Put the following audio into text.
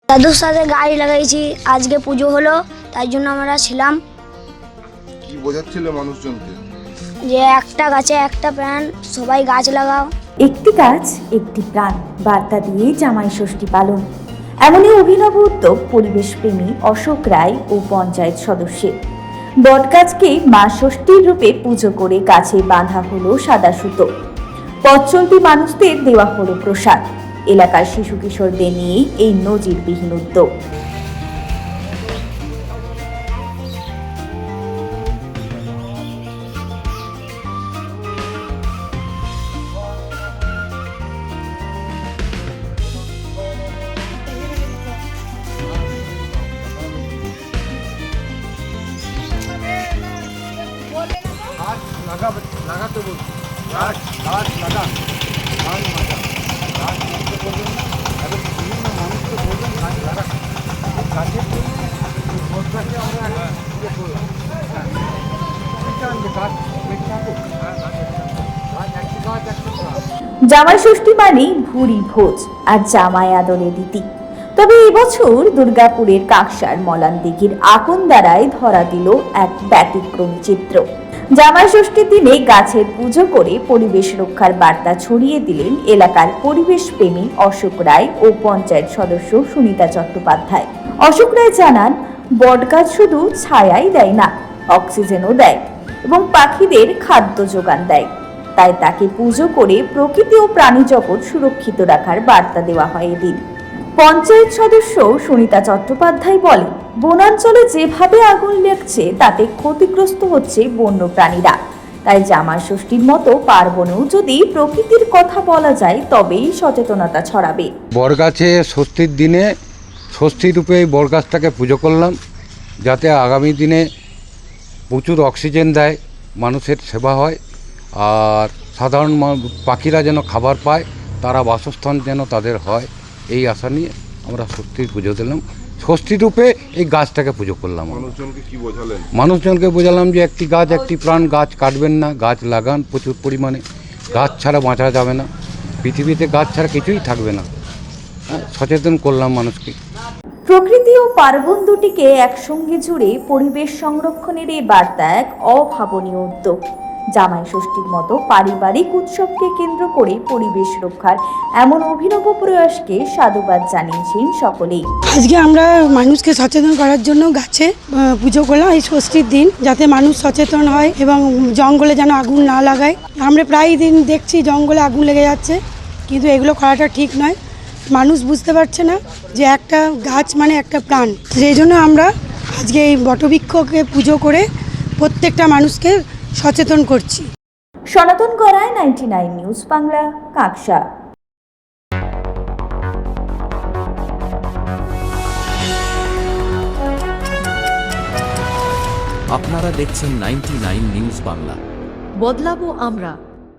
দাদুর সাথে গাছ লাগাইছি, আজকে পুজো হলো তাই জন্য আমরা ছিলাম। কি বোঝাচ্ছিলে মানুষজনকে? যে একটা গাছে একটা প্রাণ, সবাই গাছ লাগাও। একটি গাছ একটি প্রাণ বার্তা দিয়ে জামাই ষষ্ঠী পালন, এমনই অভিনব উদ্যোগ পরিবেশ প্রেমী অশোক রায় ও পঞ্চায়েত সদস্যের। বটগাছকে মা ষষ্ঠীর রূপে পুজো করে গাছে বাঁধা হলো সাদা সুতো। পথ চলতি মানুষদের দেওয়া হলো প্রসাদ। এলাকার শিশু কিশোরদের নিয়েই এই নজিরবিহীন উদ্যোগ। লাগাতে বলছি, গাছ লাগা, গাছ লাগা, গাছ নষ্ট করবেন না। এবং বিভিন্ন মানুষকে বলবেন গাছ লাগা। গাছের জন্য বটগাছে আমরা ইয়ে করলাম। চান যে গাছ বেঁচে থাকুক, গাছ একটি গাছ একটি প্রাণ। জামাই ষষ্ঠী মানেই ভুরি ভোজ আর জামাই আদরে দিতি। তবে এবছর দুর্গাপুরের কাকসার মলান দিঘির আকন্দারায় ধরা দিল এক ব্যতিক্রমী চিত্র। জামাই ষষ্ঠীর দিনে গাছের পুজো করে পরিবেশ রক্ষার বার্তা ছড়িয়ে দিলেন এলাকার পরিবেশ প্রেমী অশোক রায় ও পঞ্চায়েত সদস্য সুনিতা চট্টোপাধ্যায়। অশোক রায় জানান, বটগাছ শুধু ছায়াই দেয় না, অক্সিজেনও দেয় এবং পাখিদের খাদ্য যোগান দেয়। তাই তাকে পুজো করে প্রকৃতি ও প্রাণী জগৎ সুরক্ষিত রাখার বার্তা দেওয়া হয় এদিন। পঞ্চায়েত সদস্য সুনিতা চট্টোপাধ্যায় বলেন, বনাঞ্চলে যেভাবে আগুন লাগছে তাতে ক্ষতিগ্রস্ত হচ্ছে বন্য প্রাণীরা। তাই জামাই ষষ্ঠীর মতো পার্বণেও যদি প্রকৃতির কথা বলা যায় তবেই সচেতনতা ছড়াবে। বরগাছে ষষ্ঠীর দিনে ষষ্ঠী রূপে এই বরগাছটাকে পুজো করলাম, যাতে আগামী দিনে প্রচুর অক্সিজেন দেয়, মানুষের সেবা হয়, আর সাধারণ পাখিরা যেন খাবার পায়, তারা বাসস্থান যেন তাদের হয়, এই আশা নিয়ে আমরা ষষ্ঠীর পুজো দিলাম। ষষ্ঠী রূপে এই গাছটাকে পুজো করলাম। মানুষজনকে কি বোঝালেন? মানুষজনকে বোঝালাম যে একটি গাছ একটি প্রাণ, গাছ কাটবেন না, গাছ লাগান প্রচুর পরিমাণে। গাছ ছাড়া বাঁচা যাবে না, পৃথিবীতে গাছ ছাড়া কিছুই থাকবে না। সচেতন করলাম মানুষকে। প্রকৃতি ও পার্বণ দুটিকে একসঙ্গে জুড়ে পরিবেশ সংরক্ষণের এই বার্তা এক অভাবনীয় উদ্যোগ। জামাই ষষ্ঠীর মতো পারিবারিক উৎসবকে কেন্দ্র করে পরিবেশ রক্ষার এমন অভিনব প্রয়াসকে সাধুবাদ জানিয়েছেন সকলেই। আজকে আমরা মানুষকে সচেতন করার জন্য গাছে পুজো করলাম এই ষষ্ঠীর দিন, যাতে মানুষ সচেতন হয় এবং জঙ্গলে যেন আগুন না লাগায়। আমরা প্রায় দিন দেখছি জঙ্গলে আগুন লেগে যাচ্ছে, কিন্তু এগুলো করাটা ঠিক নয়। মানুষ বুঝতে পারছে না যে একটা গাছ মানে একটা প্রাণ। সেই জন্য আমরা আজকে এই বটবৃক্ষকে পুজো করে প্রত্যেকটা মানুষকে সচেতন করছি। সনাতন গড়ায় 99 নিউজ বাংলা, কাকসা। আপনারা দেখছেন 99 নিউজ বাংলা। বদলাবো আমরা।